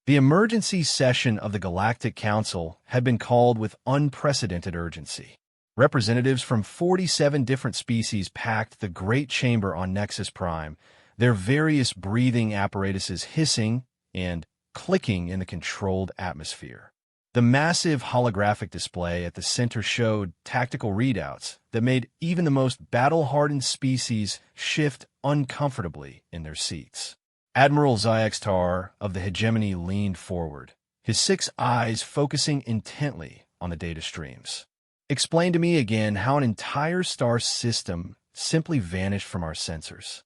The emergency session of the Galactic Council had been called with unprecedented urgency. Representatives from 47 different species packed the great chamber on Nexus Prime, their various breathing apparatuses hissing and clicking in the controlled atmosphere. The massive holographic display at the center showed tactical readouts that made even the most battle-hardened species shift uncomfortably in their seats. Admiral Zyxtar of the hegemony leaned forward, his 6 eyes focusing intently on the data streams. Explain to me again how an entire star system simply vanished from our sensors.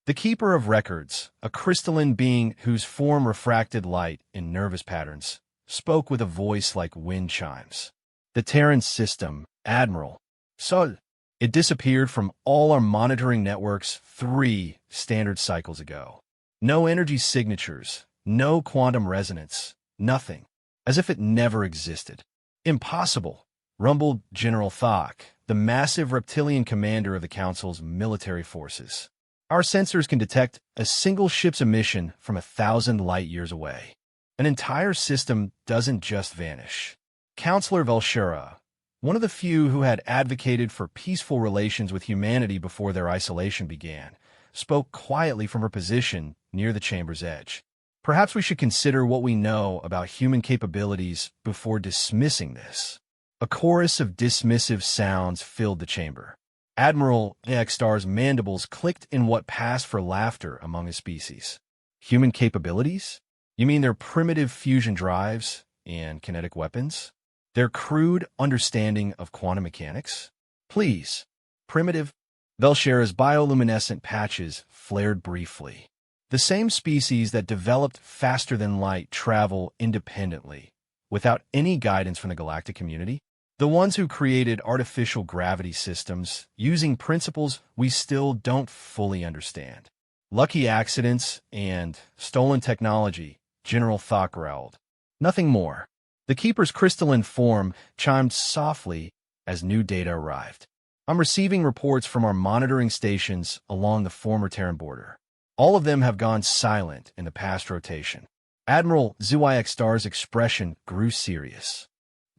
The Keeper of Records, a crystalline being whose form refracted light in nervous patterns, spoke with a voice like wind chimes. The Terran system, Admiral. So, it disappeared from all our monitoring networks 3 standard cycles ago. No energy signatures, no quantum resonance, nothing. As if it never existed. Impossible, rumbled General Thok, the massive reptilian commander of the Council's military forces. Our sensors can detect a single ship's emission from 1,000 light-years away. An entire system doesn't just vanish. Counselor Velshura, one of the few who had advocated for peaceful relations with humanity before their isolation began, spoke quietly from her position near the chamber's edge. Perhaps we should consider what we know about human capabilities before dismissing this. A chorus of dismissive sounds filled the chamber. Admiral Zyxtar's mandibles clicked in what passed for laughter among his species. Human capabilities? You mean their primitive fusion drives and kinetic weapons? Their crude understanding of quantum mechanics? Please. Primitive? Velshura's bioluminescent patches flared briefly. The same species that developed faster-than-light travel independently, without any guidance from the galactic community? The ones who created artificial gravity systems using principles we still don't fully understand. Lucky accidents and stolen technology, General Thok growled. Nothing more. The Keeper's crystalline form chimed softly as new data arrived. I'm receiving reports from our monitoring stations along the former Terran border. All of them have gone silent in the past rotation. Admiral Zyxtar's expression grew serious.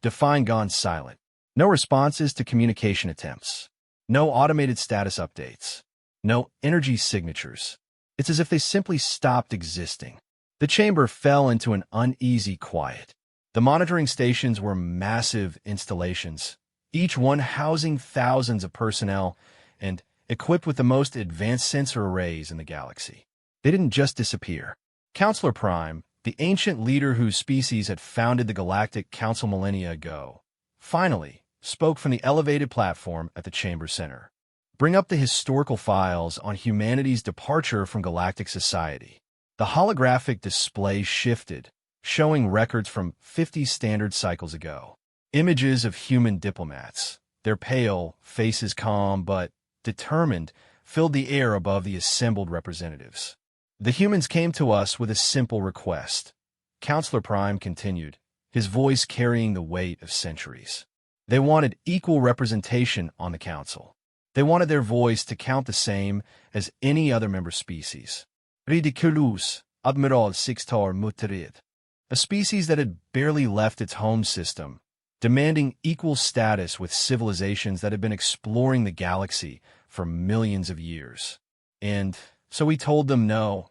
Define gone silent. No responses to communication attempts. No automated status updates. No energy signatures. It's as if they simply stopped existing. The chamber fell into an uneasy quiet. The monitoring stations were massive installations, each one housing thousands of personnel and equipped with the most advanced sensor arrays in the galaxy. They didn't just disappear. Counselor Prime, the ancient leader whose species had founded the Galactic Council millennia ago, finally spoke from the elevated platform at the chamber center. Bring up the historical files on humanity's departure from galactic society. The holographic display shifted, showing records from 50 standard cycles ago. Images of human diplomats, their pale, faces calm but determined, filled the air above the assembled representatives. The humans came to us with a simple request. Counselor Prime continued, his voice carrying the weight of centuries. They wanted equal representation on the council. They wanted their voice to count the same as any other member species. Ridiculous, Admiral Zyxtar muttered. A species that had barely left its home system, demanding equal status with civilizations that had been exploring the galaxy for millions of years. And so we told them no.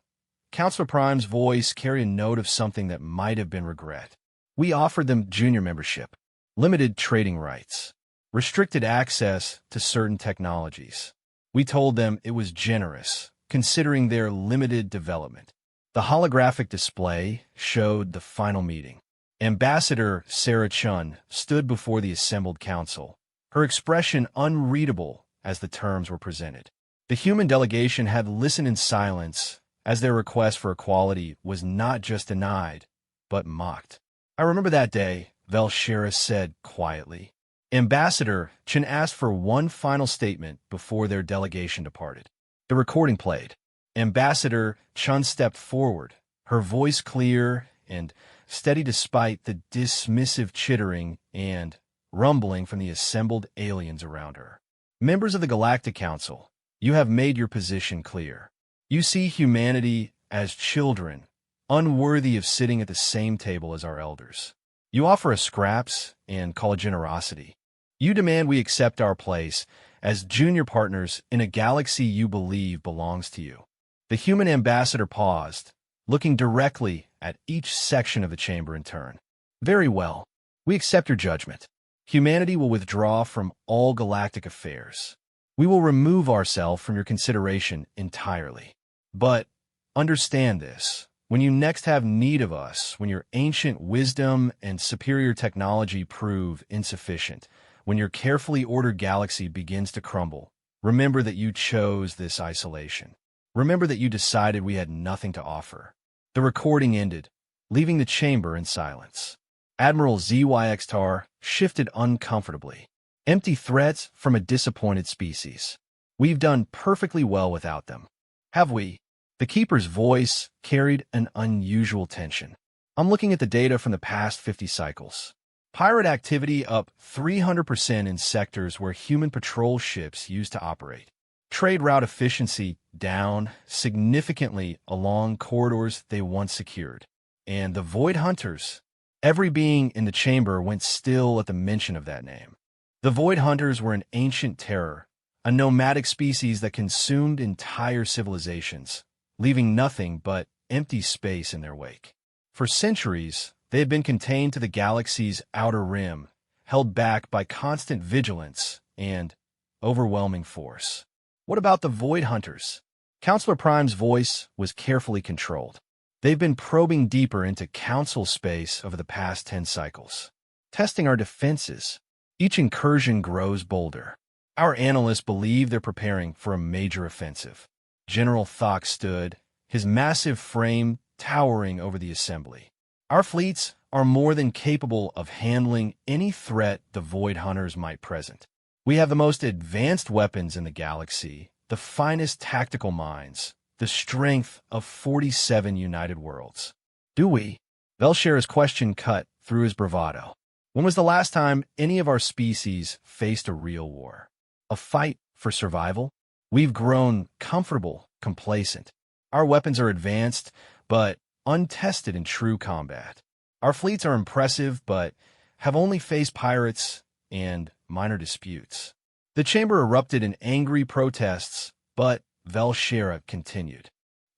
Counselor Prime's voice carried a note of something that might have been regret. We offered them junior membership, limited trading rights, restricted access to certain technologies. We told them it was generous, considering their limited development. The holographic display showed the final meeting. Ambassador Sarah Chun stood before the assembled council, her expression unreadable as the terms were presented. The human delegation had listened in silence as their request for equality was not just denied, but mocked. I remember that day, Velshura said quietly. Ambassador Chun asked for one final statement before their delegation departed. The recording played. Ambassador Chun stepped forward, her voice clear and steady despite the dismissive chittering and rumbling from the assembled aliens around her. Members of the Galactic Council, you have made your position clear. You see humanity as children, unworthy of sitting at the same table as our elders. You offer us scraps and call it generosity. You demand we accept our place as junior partners in a galaxy you believe belongs to you. The human ambassador paused, looking directly at each section of the chamber in turn. Very well. We accept your judgment. Humanity will withdraw from all galactic affairs. We will remove ourselves from your consideration entirely. But understand this. When you next have need of us, when your ancient wisdom and superior technology prove insufficient, when your carefully ordered galaxy begins to crumble, remember that you chose this isolation. Remember that you decided we had nothing to offer. The recording ended, leaving the chamber in silence. Admiral ZYXTAR shifted uncomfortably. Empty threats from a disappointed species. We've done perfectly well without them. Have we? The Keeper's voice carried an unusual tension. I'm looking at the data from the past 50 cycles. Pirate activity up 300% in sectors where human patrol ships used to operate. Trade route efficiency down significantly along corridors they once secured. And the Void Hunters, every being in the chamber went still at the mention of that name. The Void Hunters were an ancient terror, a nomadic species that consumed entire civilizations, leaving nothing but empty space in their wake. For centuries, they had been contained to the galaxy's outer rim, held back by constant vigilance and overwhelming force. What about the Void Hunters? Counselor Prime's voice was carefully controlled. They've been probing deeper into Council space over the past 10 cycles, testing our defenses. Each incursion grows bolder. Our analysts believe they're preparing for a major offensive. General Thok stood, his massive frame towering over the assembly. Our fleets are more than capable of handling any threat the Void Hunters might present. We have the most advanced weapons in the galaxy, the finest tactical minds, the strength of 47 united worlds. Do we? Velshera's question cut through his bravado. When was the last time any of our species faced a real war? A fight for survival? We've grown comfortable, complacent. Our weapons are advanced, but untested in true combat. Our fleets are impressive, but have only faced pirates and minor disputes. The chamber erupted in angry protests, but Velshera continued.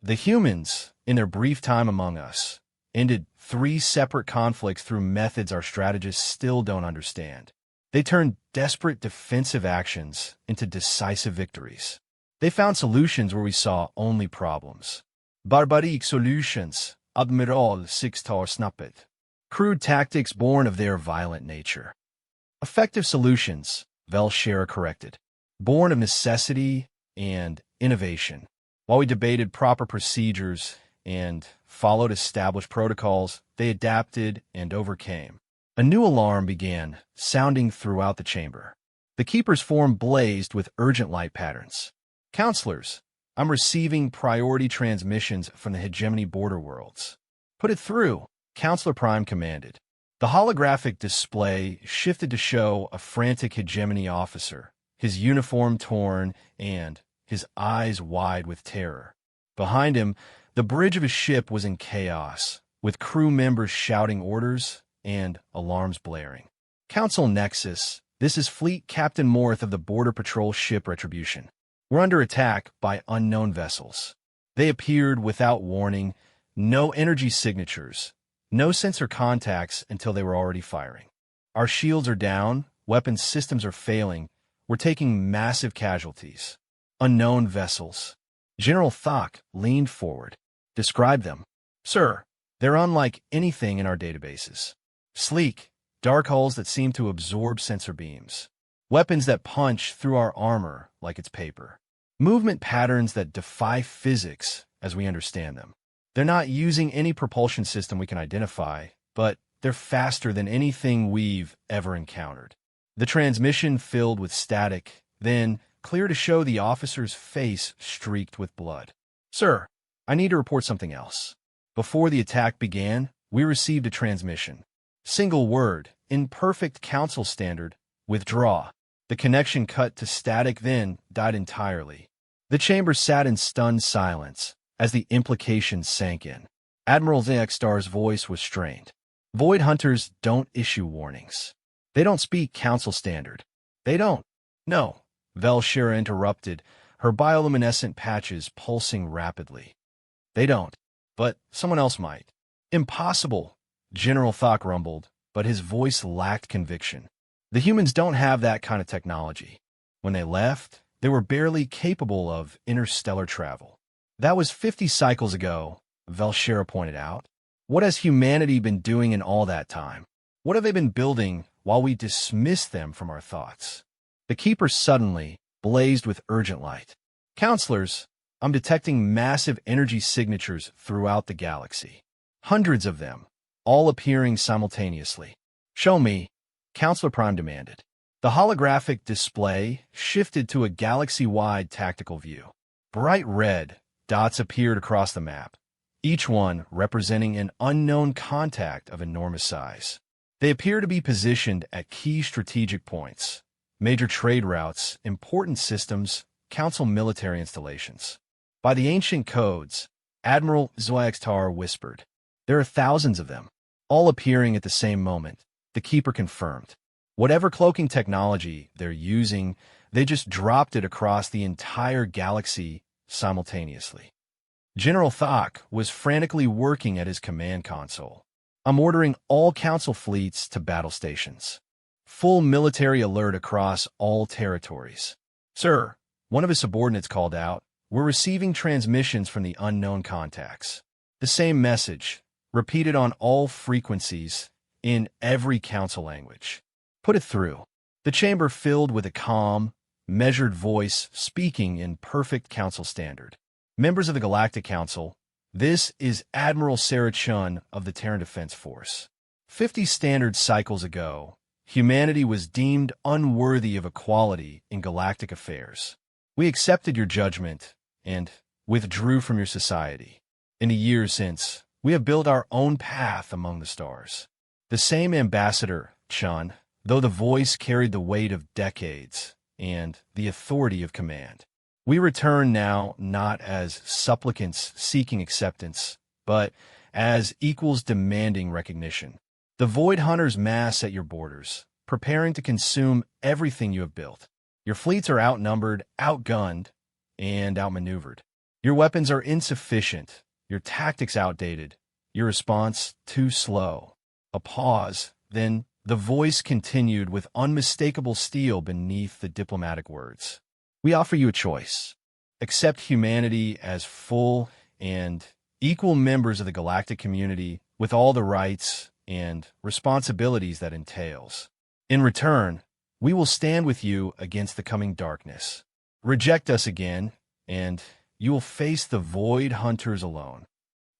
The humans, in their brief time among us, ended 3 separate conflicts through methods our strategists still don't understand. They turned desperate defensive actions into decisive victories. They found solutions where we saw only problems. Barbaric solutions, Admiral Sixtar Snuppet. Crude tactics born of their violent nature. Effective solutions, Velshera corrected, born of necessity and innovation. While we debated proper procedures and followed established protocols, they adapted and overcame. A new alarm began, sounding throughout the chamber. The Keeper's form blazed with urgent light patterns. Counselors, I'm receiving priority transmissions from the hegemony border worlds. Put it through, Counselor Prime commanded. The holographic display shifted to show a frantic hegemony officer, his uniform torn and his eyes wide with terror. Behind him, the bridge of his ship was in chaos, with crew members shouting orders and alarms blaring. Council Nexus, this is Fleet Captain Morth of the Border Patrol ship Retribution. We're under attack by unknown vessels. They appeared without warning, no energy signatures, no sensor contacts until they were already firing. Our shields are down, weapon systems are failing, we're taking massive casualties. Unknown vessels. General Thok leaned forward. Describe them. Sir, they're unlike anything in our databases. Sleek, dark hulls that seem to absorb sensor beams. Weapons that punch through our armor like it's paper. Movement patterns that defy physics as we understand them. They're not using any propulsion system we can identify, but they're faster than anything we've ever encountered. The transmission filled with static, then clear to show the officer's face streaked with blood. Sir, I need to report something else. Before the attack began, we received a transmission. Single word, in perfect council standard, withdraw. The connection cut to static, then died entirely. The chamber sat in stunned silence as the implications sank in. Admiral Zeakstar's voice was strained. Void hunters don't issue warnings. They don't speak council standard. They don't. No, Velshira interrupted, her bioluminescent patches pulsing rapidly. They don't. But someone else might. Impossible, General Thok rumbled, but his voice lacked conviction. The humans don't have that kind of technology. When they left, they were barely capable of interstellar travel. That was 50 cycles ago, Velshira pointed out. What has humanity been doing in all that time? What have they been building while we dismiss them from our thoughts? The Keeper suddenly blazed with urgent light. Counselors, I'm detecting massive energy signatures throughout the galaxy. Hundreds of them, all appearing simultaneously. Show me, Counselor Prime demanded. The holographic display shifted to a galaxy-wide tactical view. Bright red dots appeared across the map, each one representing an unknown contact of enormous size. They appear to be positioned at key strategic points, major trade routes, important systems, council military installations. By the ancient codes, Admiral Zeakstar whispered, there are thousands of them, all appearing at the same moment, the Keeper confirmed. Whatever cloaking technology they're using, they just dropped it across the entire galaxy simultaneously. General Thok was frantically working at his command console. I'm ordering all council fleets to battle stations. Full military alert across all territories. Sir, one of his subordinates called out, we're receiving transmissions from the unknown contacts. The same message, repeated on all frequencies, in every council language. Put it through. The chamber filled with a calm, measured voice speaking in perfect council standard. Members of the Galactic Council, this is Admiral Sarah Chun of the Terran Defense Force. 50 standard cycles ago, humanity was deemed unworthy of equality in galactic affairs. We accepted your judgment and withdrew from your society. In the years since, we have built our own path among the stars. The same ambassador, Chun, though the voice carried the weight of decades and the authority of command. We return now not as supplicants seeking acceptance, but as equals demanding recognition. The Void Hunters mass at your borders, preparing to consume everything you have built. Your fleets are outnumbered, outgunned, and outmaneuvered. Your weapons are insufficient, your tactics outdated, your response too slow. A pause, then the voice continued with unmistakable steel beneath the diplomatic words. We offer you a choice. Accept humanity as full and equal members of the galactic community with all the rights and responsibilities that entails. In return, we will stand with you against the coming darkness. Reject us again, and you will face the Void Hunters alone.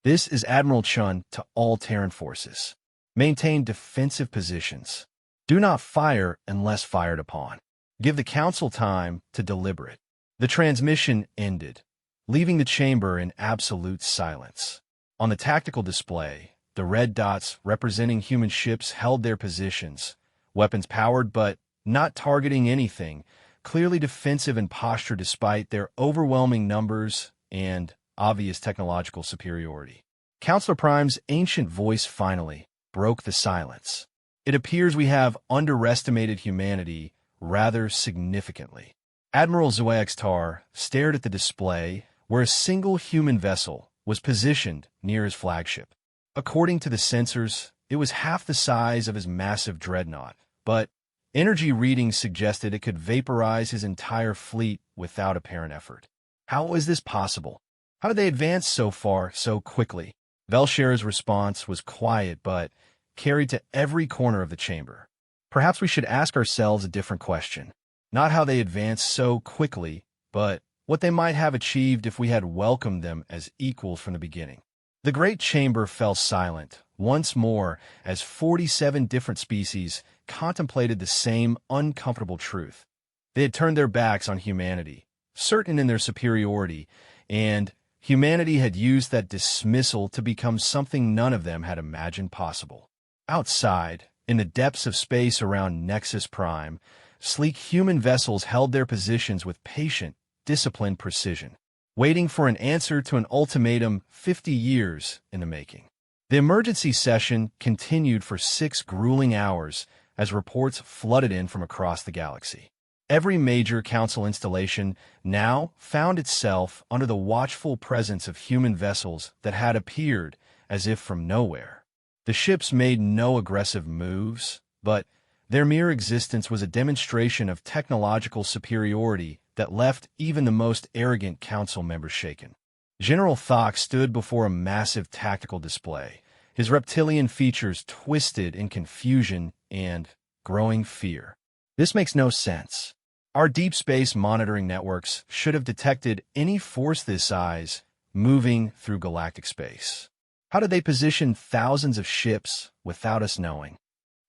This is Admiral Chun to all Terran forces. Maintain defensive positions. Do not fire unless fired upon. Give the Council time to deliberate. The transmission ended, leaving the chamber in absolute silence. On the tactical display, the red dots representing human ships held their positions, weapons powered but not targeting anything, clearly defensive in posture despite their overwhelming numbers and obvious technological superiority. Counselor Prime's ancient voice finally broke the silence. It appears we have underestimated humanity rather significantly. Admiral Zeakstar stared at the display where a single human vessel was positioned near his flagship. According to the sensors, it was half the size of his massive dreadnought, but energy readings suggested it could vaporize his entire fleet without apparent effort. How is this possible? How did they advance so far so quickly? Velshira's response was quiet but carried to every corner of the chamber. Perhaps we should ask ourselves a different question. Not how they advanced so quickly, but what they might have achieved if we had welcomed them as equals from the beginning. The great chamber fell silent once more as 47 different species contemplated the same uncomfortable truth. They had turned their backs on humanity, certain in their superiority, and humanity had used that dismissal to become something none of them had imagined possible. Outside, in the depths of space around Nexus Prime, sleek human vessels held their positions with patient, disciplined precision. waiting for an answer to an ultimatum 50 years in the making. The emergency session continued for 6 grueling hours as reports flooded in from across the galaxy. Every major council installation now found itself under the watchful presence of human vessels that had appeared as if from nowhere. The ships made no aggressive moves, but their mere existence was a demonstration of technological superiority that left even the most arrogant council members shaken. General Thok stood before a massive tactical display, his reptilian features twisted in confusion and growing fear. This makes no sense. Our deep space monitoring networks should have detected any force this size moving through galactic space. How did they position thousands of ships without us knowing?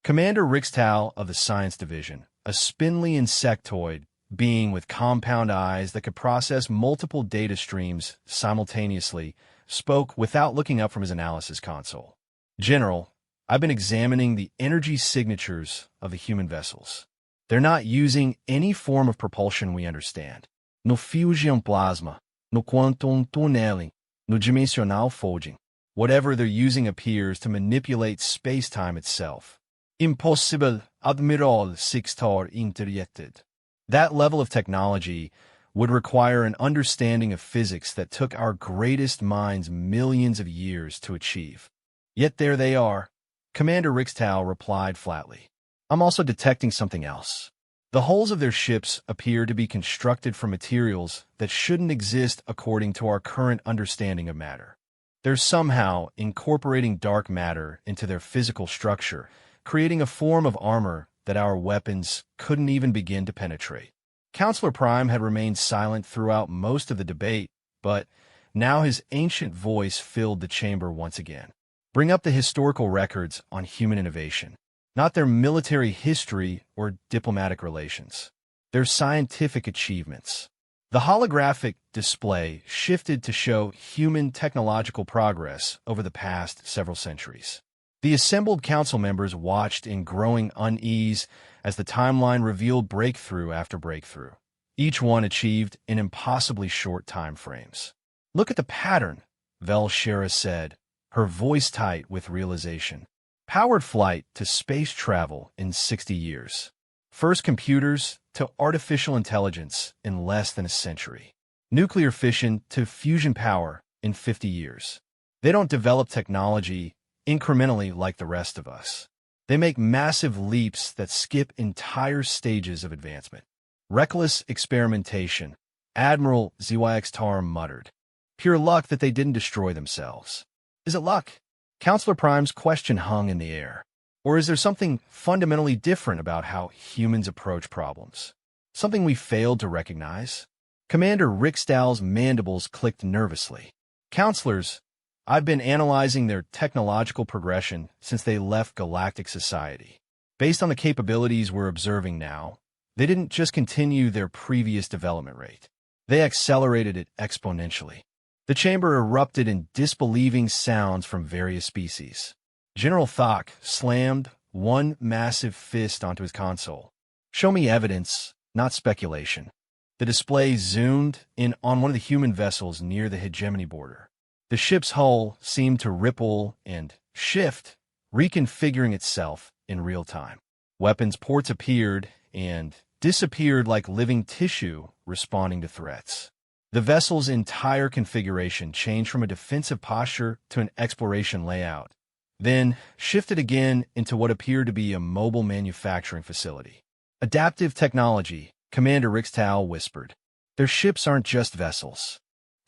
Commander Rixtal of the Science Division, a spindly insectoid being with compound eyes that could process multiple data streams simultaneously, spoke without looking up from his analysis console. General, I've been examining the energy signatures of the human vessels. They're not using any form of propulsion we understand. No fusion plasma, no quantum tunneling, no dimensional folding. Whatever they're using appears to manipulate space-time itself. Impossible, Admiral Sixtar interjected. That level of technology would require an understanding of physics that took our greatest minds millions of years to achieve. Yet there they are. Commander Rixtal replied flatly. I'm also detecting something else. The hulls of their ships appear to be constructed from materials that shouldn't exist according to our current understanding of matter. They're somehow incorporating dark matter into their physical structure, creating a form of armor that our weapons couldn't even begin to penetrate. Counselor Prime had remained silent throughout most of the debate, but now his ancient voice filled the chamber once again. Bring up the historical records on human innovation. Not their military history or diplomatic relations. Their scientific achievements. The holographic display shifted to show human technological progress over the past several centuries. The assembled council members watched in growing unease as the timeline revealed breakthrough after breakthrough, each one achieved in impossibly short time frames. Look at the pattern, Velshera said, her voice tight with realization. Powered flight to space travel in 60 years. First computers to artificial intelligence in less than a century. Nuclear fission to fusion power in 50 years. They don't develop technology incrementally like the rest of us. They make massive leaps that skip entire stages of advancement. Reckless experimentation, Admiral Zyxtar muttered. Pure luck that they didn't destroy themselves. Is it luck? Counselor Prime's question hung in the air. Or is there something fundamentally different about how humans approach problems? Something we failed to recognize? Commander Rixtal's mandibles clicked nervously. Counselors, I've been analyzing their technological progression since they left galactic society. Based on the capabilities we're observing now, they didn't just continue their previous development rate. They accelerated it exponentially. The chamber erupted in disbelieving sounds from various species. General Thok slammed one massive fist onto his console. Show me evidence, not speculation. The display zoomed in on one of the human vessels near the hegemony border. The ship's hull seemed to ripple and shift, reconfiguring itself in real time. Weapons ports appeared and disappeared like living tissue responding to threats. The vessel's entire configuration changed from a defensive posture to an exploration layout, then shifted again into what appeared to be a mobile manufacturing facility. Adaptive technology, Commander Rixtal whispered. Their ships aren't just vessels.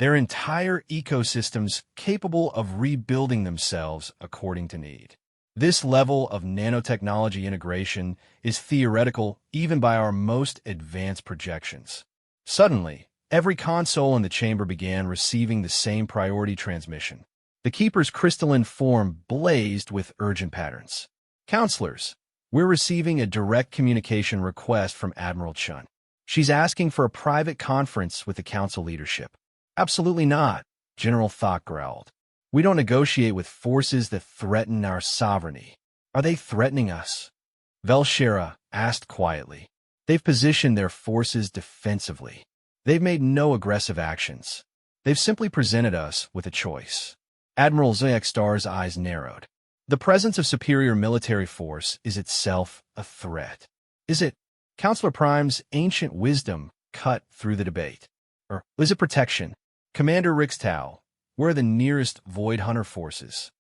They're entire ecosystems capable of rebuilding themselves according to need. This level of nanotechnology integration is theoretical even by our most advanced projections. Suddenly, every console in the chamber began receiving the same priority transmission. The Keeper's crystalline form blazed with urgent patterns. Counselors, we're receiving a direct communication request from Admiral Chun. She's asking for a private conference with the council leadership. Absolutely not, General Thok growled. We don't negotiate with forces that threaten our sovereignty. Are they threatening us? Velshera asked quietly. They've positioned their forces defensively. They've made no aggressive actions. They've simply presented us with a choice. Admiral Star's eyes narrowed. The presence of superior military force is itself a threat. Is it? Counselor Prime's ancient wisdom cut through the debate. Or is it protection? Commander Rixtau, where are the nearest Void Hunter forces?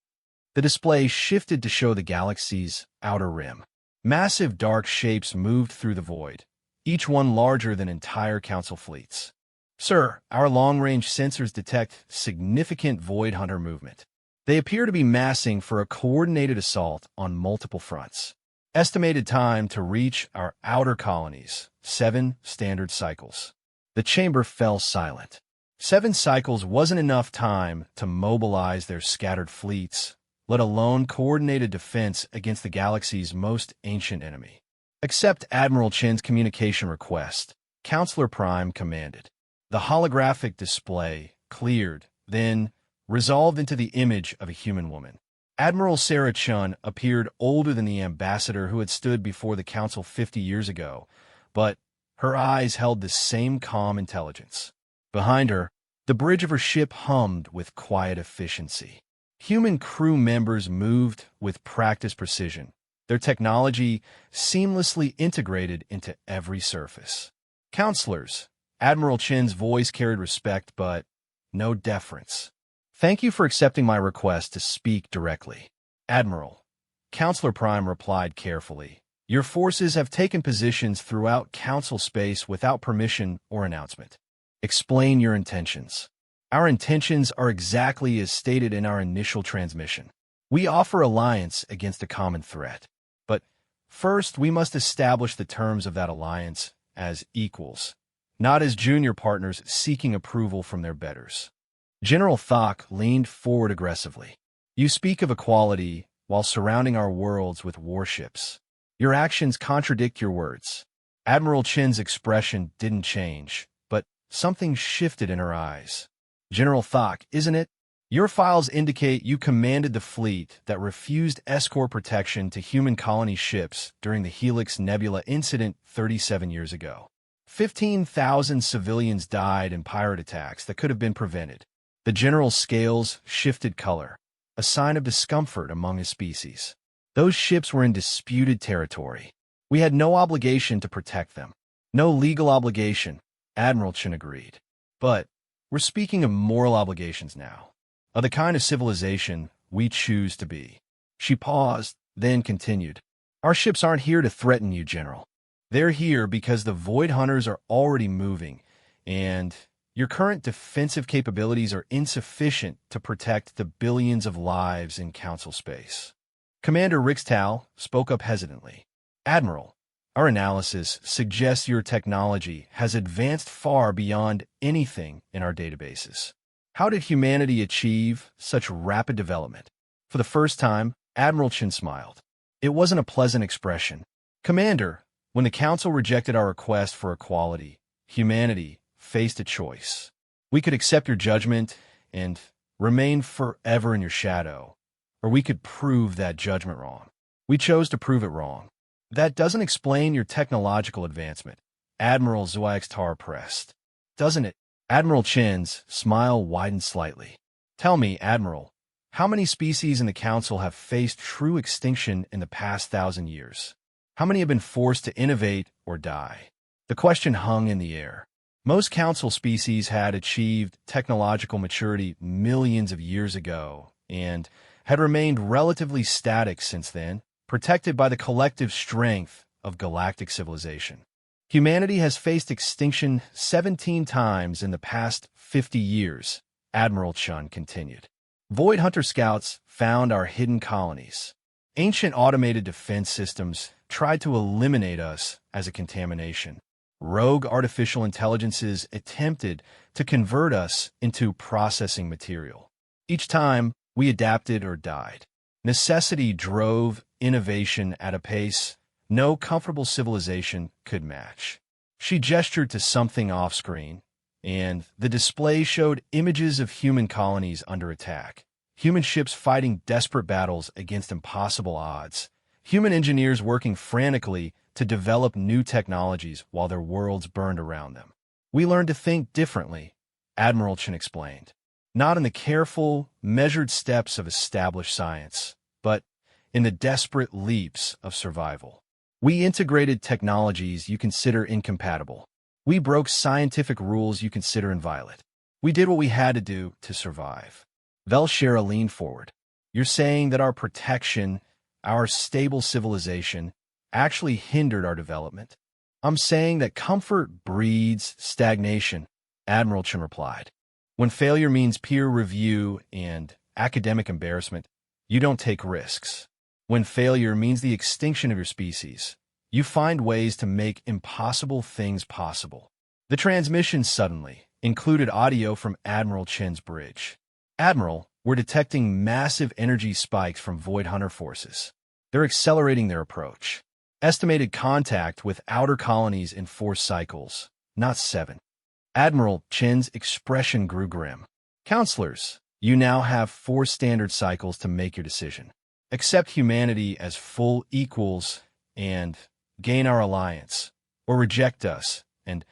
The display shifted to show the galaxy's outer rim. Massive dark shapes moved through the void, each one larger than entire Council fleets. Sir, our long-range sensors detect significant Void Hunter movement. They appear to be massing for a coordinated assault on multiple fronts. Estimated time to reach our outer colonies, 7 standard cycles. The chamber fell silent. 7 cycles wasn't enough time to mobilize their scattered fleets, let alone coordinated defense against the galaxy's most ancient enemy. Accept Admiral Chen's communication request, Counselor Prime commanded. The holographic display cleared, then resolved into the image of a human woman. Admiral Sarah Chun appeared older than the ambassador who had stood before the Council 50 years ago, but her eyes held the same calm intelligence. Behind her, the bridge of her ship hummed with quiet efficiency. Human crew members moved with practiced precision, their technology seamlessly integrated into every surface. Counselors, Admiral Chen's voice carried respect but no deference. Thank you for accepting my request to speak directly. Admiral, Counselor Prime replied carefully. Your forces have taken positions throughout Council space without permission or announcement. Explain your intentions. Our intentions are exactly as stated in our initial transmission. We offer alliance against a common threat. But first, we must establish the terms of that alliance as equals, not as junior partners seeking approval from their betters. General Thok leaned forward aggressively. You speak of equality while surrounding our worlds with warships. Your actions contradict your words. Admiral Chen's expression didn't change, but something shifted in her eyes. General Thok, isn't it? Your files indicate you commanded the fleet that refused escort protection to human colony ships during the Helix Nebula incident 37 years ago. 15,000 civilians died in pirate attacks that could have been prevented. The general's scales shifted color, a sign of discomfort among his species. Those ships were in disputed territory. We had no obligation to protect them. No legal obligation, Admiral Chen agreed. But we're speaking of moral obligations now, of the kind of civilization we choose to be. She paused, then continued. Our ships aren't here to threaten you, General. They're here because the Void Hunters are already moving, and your current defensive capabilities are insufficient to protect the billions of lives in Council space. Commander Rixtau spoke up hesitantly. Admiral, our analysis suggests your technology has advanced far beyond anything in our databases. How did humanity achieve such rapid development? For the first time, Admiral Chen smiled. It wasn't a pleasant expression. Commander, when the Council rejected our request for equality, humanity faced a choice. We could accept your judgment and remain forever in your shadow, or we could prove that judgment wrong. We chose to prove it wrong. That doesn't explain your technological advancement, Admiral Xuaxtar pressed. Doesn't it? Admiral Chen's smile widened slightly. Tell me, Admiral, how many species in the Council have faced true extinction in the past 1,000 years? How many have been forced to innovate or die? The question hung in the air. Most Council species had achieved technological maturity millions of years ago and had remained relatively static since then, protected by the collective strength of galactic civilization. Humanity has faced extinction 17 times in the past 50 years, Admiral Chun continued. Void Hunter scouts found our hidden colonies. Ancient automated defense systems tried to eliminate us as a contamination. Rogue artificial intelligences attempted to convert us into processing material. Each time, we adapted or died. Necessity drove innovation at a pace no comfortable civilization could match. She gestured to something off-screen, and the display showed images of human colonies under attack. Human ships fighting desperate battles against impossible odds. Human engineers working frantically to develop new technologies while their worlds burned around them. We learned to think differently, Admiral Chen explained. Not in the careful, measured steps of established science, but in the desperate leaps of survival. We integrated technologies you consider incompatible. We broke scientific rules you consider inviolate. We did what we had to do to survive. Velshera leaned forward. You're saying that our protection, our stable civilization, actually hindered our development? I'm saying that comfort breeds stagnation, Admiral Chen replied. When failure means peer review and academic embarrassment, you don't take risks. When failure means the extinction of your species, you find ways to make impossible things possible. The transmission suddenly included audio from Admiral Chen's bridge. Admiral, we're detecting massive energy spikes from Void Hunter forces. They're accelerating their approach. Estimated contact with outer colonies in 4 cycles, not 7. Admiral Chen's expression grew grim. Counselors, you now have 4 standard cycles to make your decision. Accept humanity as full equals and gain our alliance, or reject us and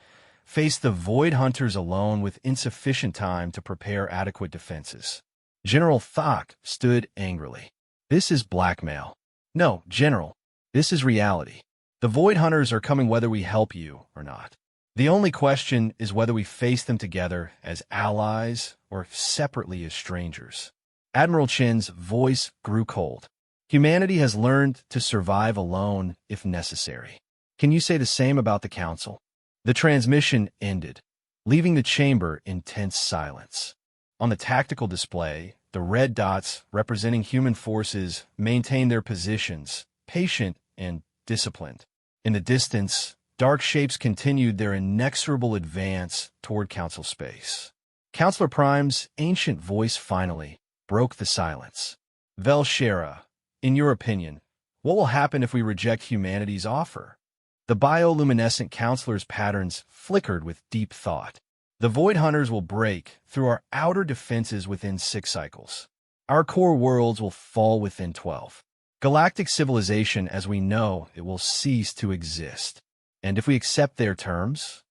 face the Void Hunters alone with insufficient time to prepare adequate defenses. General Thok stood angrily. This is blackmail. No, General, this is reality. The Void Hunters are coming whether we help you or not. The only question is whether we face them together as allies or separately as strangers. Admiral Chen's voice grew cold. Humanity has learned to survive alone if necessary. Can you say the same about the Council? The transmission ended, leaving the chamber in tense silence. On the tactical display, the red dots representing human forces maintained their positions, patient and disciplined. In the distance, dark shapes continued their inexorable advance toward Council space. Counselor Prime's ancient voice finally broke the silence. Velshera, in your opinion, what will happen if we reject humanity's offer? The bioluminescent counselor's patterns flickered with deep thought. The Void Hunters will break through our outer defenses within 6 cycles. Our core worlds will fall within 12. Galactic civilization as we know it will cease to exist. And if we accept their terms,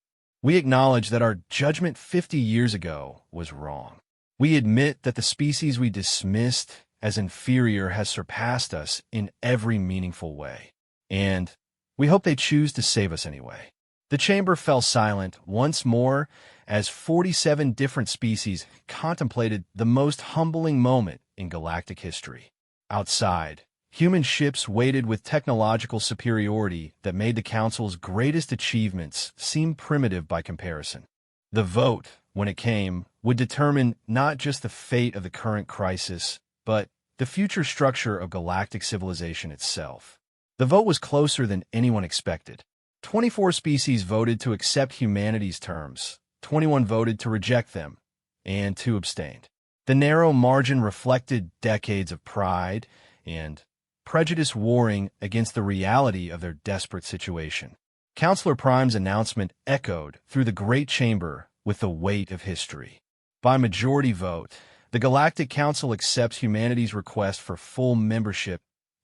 we acknowledge that our judgment 50 years ago was wrong. We admit that the species we dismissed as inferior has surpassed us in every meaningful way. And we hope they choose to save us anyway. The chamber fell silent once more as 47 different species contemplated the most humbling moment in galactic history. Outside, human ships waited with technological superiority that made the Council's greatest achievements seem primitive by comparison. The vote, when it came, would determine not just the fate of the current crisis, but the future structure of galactic civilization itself. The vote was closer than anyone expected. 24 species voted to accept humanity's terms, 21 voted to reject them, and 2 abstained. The narrow margin reflected decades of pride and prejudice warring against the reality of their desperate situation. Counselor Prime's announcement echoed through the Great Chamber with the weight of history. By majority vote, the Galactic Council accepts humanity's request for full membership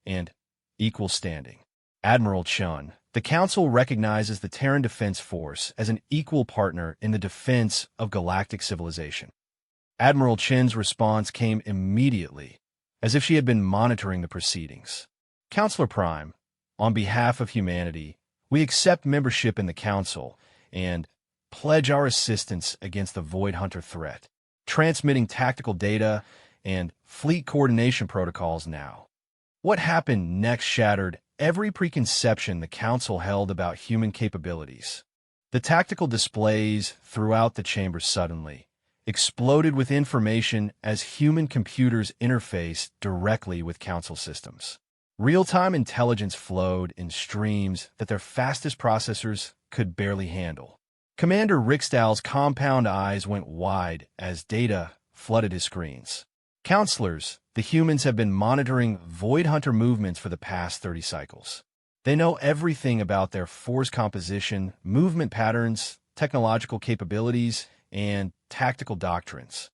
and equal standing. Admiral Chun, the Council recognizes the Terran Defense Force as an equal partner in the defense of galactic civilization. Admiral Chen's response came immediately, as if she had been monitoring the proceedings. Counselor Prime, on behalf of humanity, we accept membership in the Council and pledge our assistance against the Void Hunter threat, transmitting tactical data and fleet coordination protocols now. What happened next shattered every preconception the Council held about human capabilities. The tactical displays throughout the chamber suddenly exploded with information as human computers interfaced directly with Council systems. Real-time intelligence flowed in streams that their fastest processors could barely handle. Commander Rickstall's compound eyes went wide as data flooded his screens. Counselors, the humans have been monitoring Void Hunter movements for the past 30 cycles. They know everything about their force composition, movement patterns, technological capabilities, and tactical doctrines.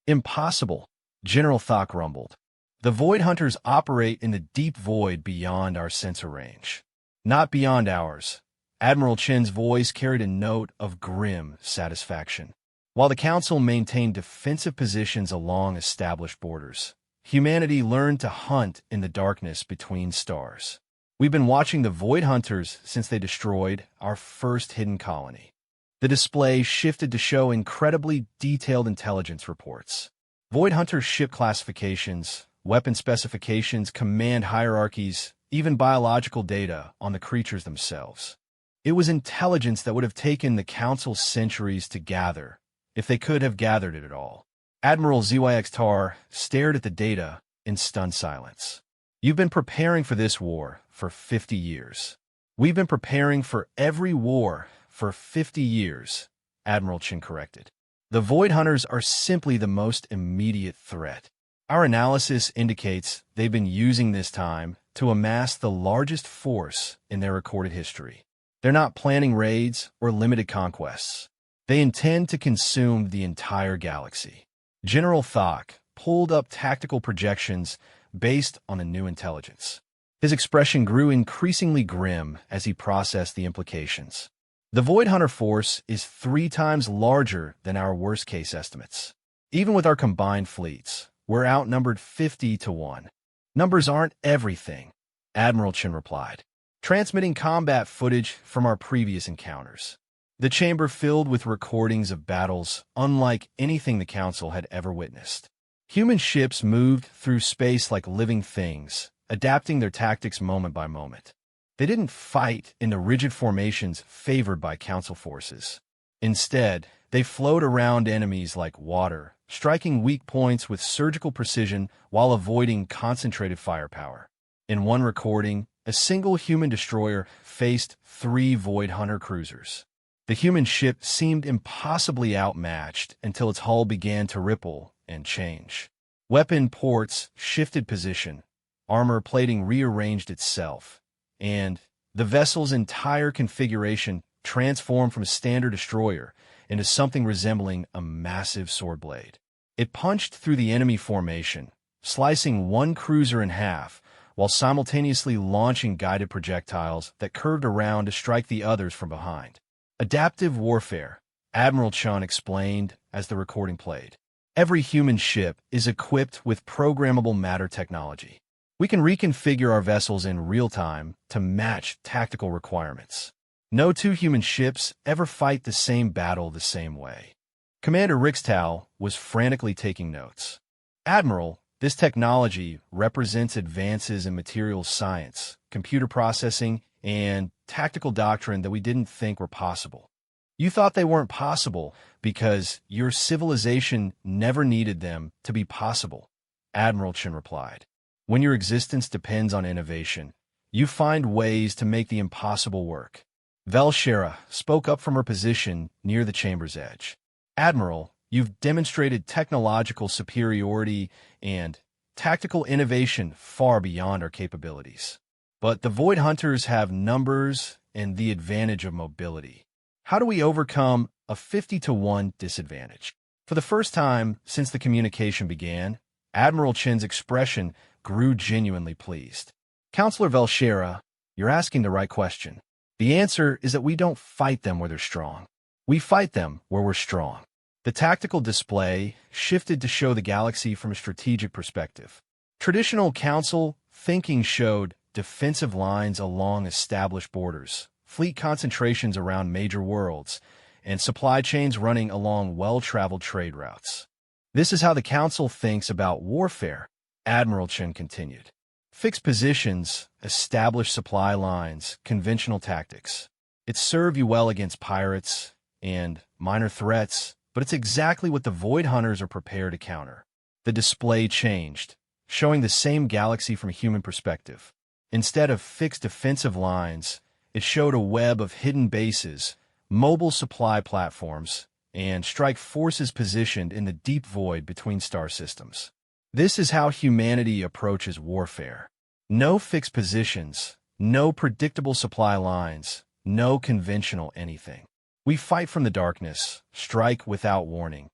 Impossible, General Thok rumbled. The Void Hunters operate in the deep void beyond our sensor range. Not beyond ours. Admiral Chen's voice carried a note of grim satisfaction. While the Council maintained defensive positions along established borders, humanity learned to hunt in the darkness between stars. We've been watching the Void Hunters since they destroyed our first hidden colony. The display shifted to show incredibly detailed intelligence reports. Void Hunters' ship classifications, weapon specifications, command hierarchies, even biological data on the creatures themselves. It was intelligence that would have taken the Council centuries to gather, if they could have gathered it at all. Admiral ZYX Tar stared at the data in stunned silence. You've been preparing for this war for 50 years. We've been preparing for every war for 50 years, Admiral Chin corrected. The Void Hunters are simply the most immediate threat. Our analysis indicates they've been using this time to amass the largest force in their recorded history. They're not planning raids or limited conquests. They intend to consume the entire galaxy. General Thok pulled up tactical projections based on the new intelligence. His expression grew increasingly grim as he processed the implications. The Void Hunter force is 3 times larger than our worst-case estimates. Even with our combined fleets, we're outnumbered 50 to 1. Numbers aren't everything, Admiral Chin replied, transmitting combat footage from our previous encounters. The chamber filled with recordings of battles unlike anything the Council had ever witnessed. Human ships moved through space like living things, adapting their tactics moment by moment. They didn't fight in the rigid formations favored by Council forces. Instead, they flowed around enemies like water, striking weak points with surgical precision while avoiding concentrated firepower. In one recording, a single human destroyer faced 3 Void Hunter cruisers. The human ship seemed impossibly outmatched until its hull began to ripple and change. Weapon ports shifted position, armor plating rearranged itself, and the vessel's entire configuration transformed from a standard destroyer into something resembling a massive sword blade. It punched through the enemy formation, slicing one cruiser in half, while simultaneously launching guided projectiles that curved around to strike the others from behind. Adaptive warfare, Admiral Chun explained as the recording played. Every human ship is equipped with programmable matter technology. We can reconfigure our vessels in real time to match tactical requirements. No 2 human ships ever fight the same battle the same way. Commander Rixtau was frantically taking notes. Admiral, this technology represents advances in materials science, computer processing, and tactical doctrine that we didn't think were possible. You thought they weren't possible because your civilization never needed them to be possible, Admiral Chin replied. When your existence depends on innovation, you find ways to make the impossible work. Velshera spoke up from her position near the chamber's edge. Admiral, you've demonstrated technological superiority and tactical innovation far beyond our capabilities. But the Void Hunters have numbers and the advantage of mobility. How do we overcome a 50 to 1 disadvantage? For the first time since the communication began, Admiral Chin's expression grew genuinely pleased. Counselor Velshera, you're asking the right question. The answer is that we don't fight them where they're strong. We fight them where we're strong. The tactical display shifted to show the galaxy from a strategic perspective. Traditional Council thinking showed defensive lines along established borders, fleet concentrations around major worlds, and supply chains running along well-traveled trade routes. This is how the Council thinks about warfare, Admiral Chin continued. Fixed positions, established supply lines, conventional tactics. It served you well against pirates and minor threats, but it's exactly what the Void Hunters are prepared to counter. The display changed, showing the same galaxy from a human perspective. Instead of fixed defensive lines, it showed a web of hidden bases, mobile supply platforms, and strike forces positioned in the deep void between star systems. This is how humanity approaches warfare. No fixed positions, no predictable supply lines, no conventional anything. We fight from the darkness, strike without warning,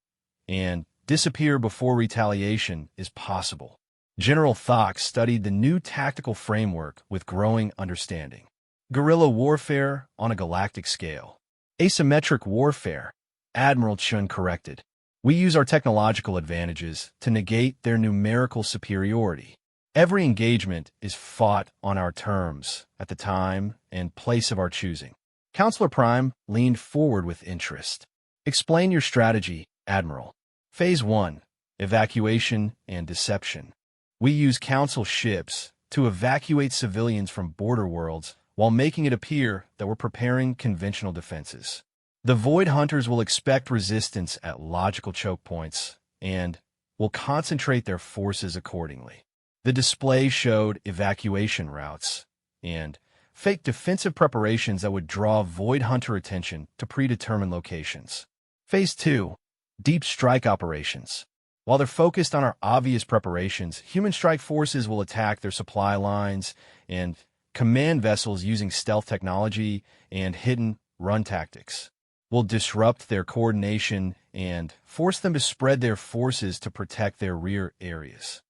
and disappear before retaliation is possible. General Thok studied the new tactical framework with growing understanding. Guerrilla warfare on a galactic scale. Asymmetric warfare, Admiral Chun corrected. We use our technological advantages to negate their numerical superiority. Every engagement is fought on our terms, at the time and place of our choosing. Counselor Prime leaned forward with interest. Explain your strategy, Admiral. Phase 1. Evacuation and Deception. We use Council ships to evacuate civilians from border worlds while making it appear that we're preparing conventional defenses. The Void Hunters will expect resistance at logical choke points and will concentrate their forces accordingly. The display showed evacuation routes and fake defensive preparations that would draw Void Hunter attention to predetermined locations. Phase 2. Deep Strike Operations. While they're focused on our obvious preparations, human strike forces will attack their supply lines and command vessels using stealth technology and hidden run tactics. We'll disrupt their coordination and force them to spread their forces to protect their rear areas.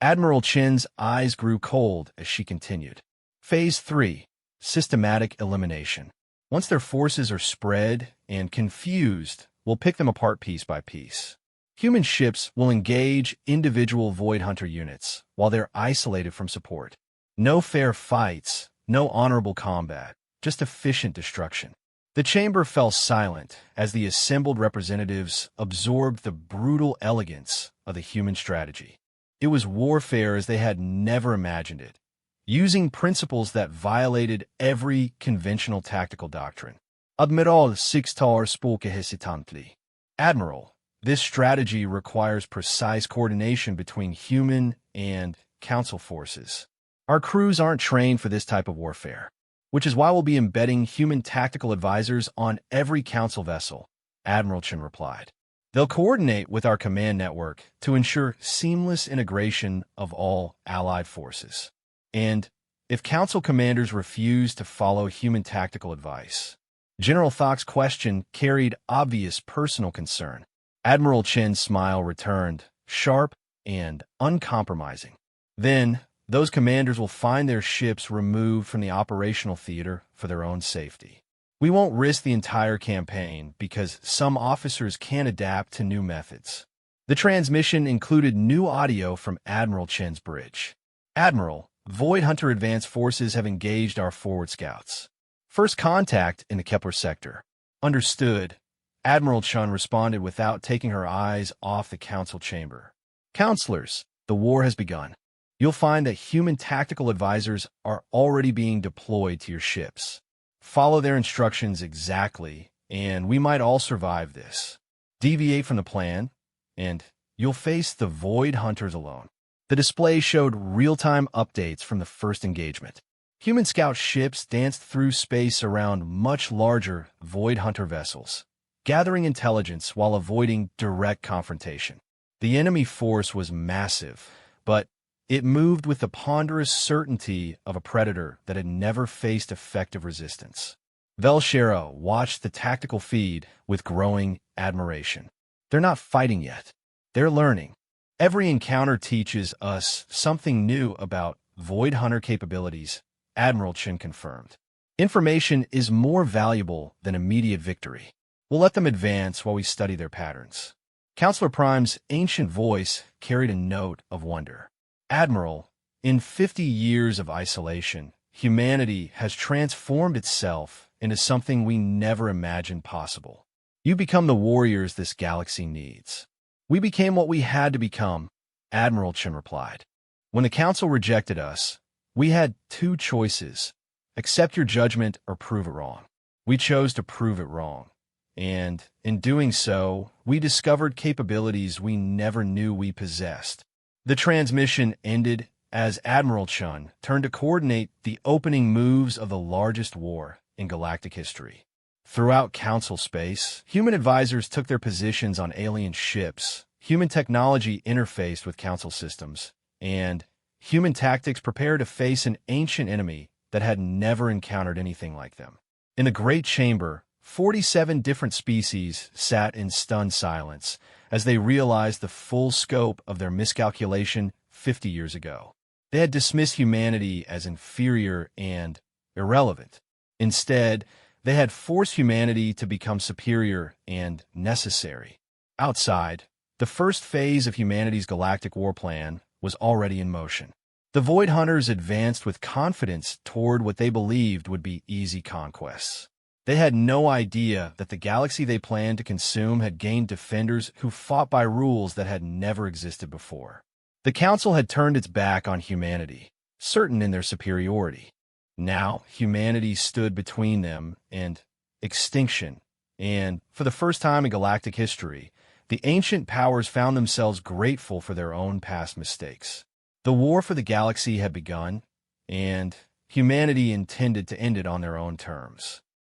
Admiral Chin's eyes grew cold as she continued. Phase 3. Systematic Elimination. Once their forces are spread and confused, we'll pick them apart piece by piece. Human ships will engage individual Void Hunter units while they're isolated from support. No fair fights, no honorable combat, just efficient destruction. The chamber fell silent as the assembled representatives absorbed the brutal elegance of the human strategy. It was warfare as they had never imagined it, using principles that violated every conventional tactical doctrine. Admiral Sixtar spoke hesitantly. Admiral, this strategy requires precise coordination between human and Council forces. Our crews aren't trained for this type of warfare, which is why we'll be embedding human tactical advisors on every Council vessel, Admiral Chin replied. They'll coordinate with our command network to ensure seamless integration of all allied forces. And if Council commanders refuse to follow human tactical advice, General Thok's question carried obvious personal concern. Admiral Chin's smile returned, sharp and uncompromising. Then, those commanders will find their ships removed from the operational theater for their own safety. We won't risk the entire campaign because some officers can't adapt to new methods. The transmission included new audio from Admiral Chin's bridge. Admiral, Void Hunter advance forces have engaged our forward scouts. First contact in the Kepler sector. Understood. Admiral Chun responded without taking her eyes off the Council chamber. Counselors, the war has begun. You'll find that human tactical advisors are already being deployed to your ships. Follow their instructions exactly, and we might all survive this. Deviate from the plan, and you'll face the Void Hunters alone. The display showed real-time updates from the first engagement. Human scout ships danced through space around much larger Void Hunter vessels, gathering intelligence while avoiding direct confrontation. The enemy force was massive, but it moved with the ponderous certainty of a predator that had never faced effective resistance. Velshera watched the tactical feed with growing admiration. They're not fighting yet. They're learning. Every encounter teaches us something new about Void Hunter capabilities, Admiral Chin confirmed. Information is more valuable than immediate victory. We'll let them advance while we study their patterns. Counselor Prime's ancient voice carried a note of wonder. Admiral, in 50 years of isolation, humanity has transformed itself into something we never imagined possible. You become the warriors this galaxy needs. We became what we had to become, Admiral Chin replied. When the Council rejected us, we had two choices: accept your judgment or prove it wrong. We chose to prove it wrong. And in doing so, we discovered capabilities we never knew we possessed. The transmission ended as Admiral Chun turned to coordinate the opening moves of the largest war in galactic history. Throughout Council space, human advisors took their positions on alien ships, human technology interfaced with Council systems, and human tactics prepared to face an ancient enemy that had never encountered anything like them. In the Great Chamber, 47 different species sat in stunned silence as they realized the full scope of their miscalculation 50 years ago. They had dismissed humanity as inferior and irrelevant. Instead, They had forced humanity to become superior and necessary. Outside, the first phase of humanity's galactic war plan was already in motion. The Void Hunters advanced with confidence toward what they believed would be easy conquests. They had no idea that the galaxy they planned to consume had gained defenders who fought by rules that had never existed before. The Council had turned its back on humanity, certain in their superiority. Now, humanity stood between them and extinction, and, for the first time in galactic history, the ancient powers found themselves grateful for their own past mistakes. The war for the galaxy had begun, and humanity intended to end it on their own terms.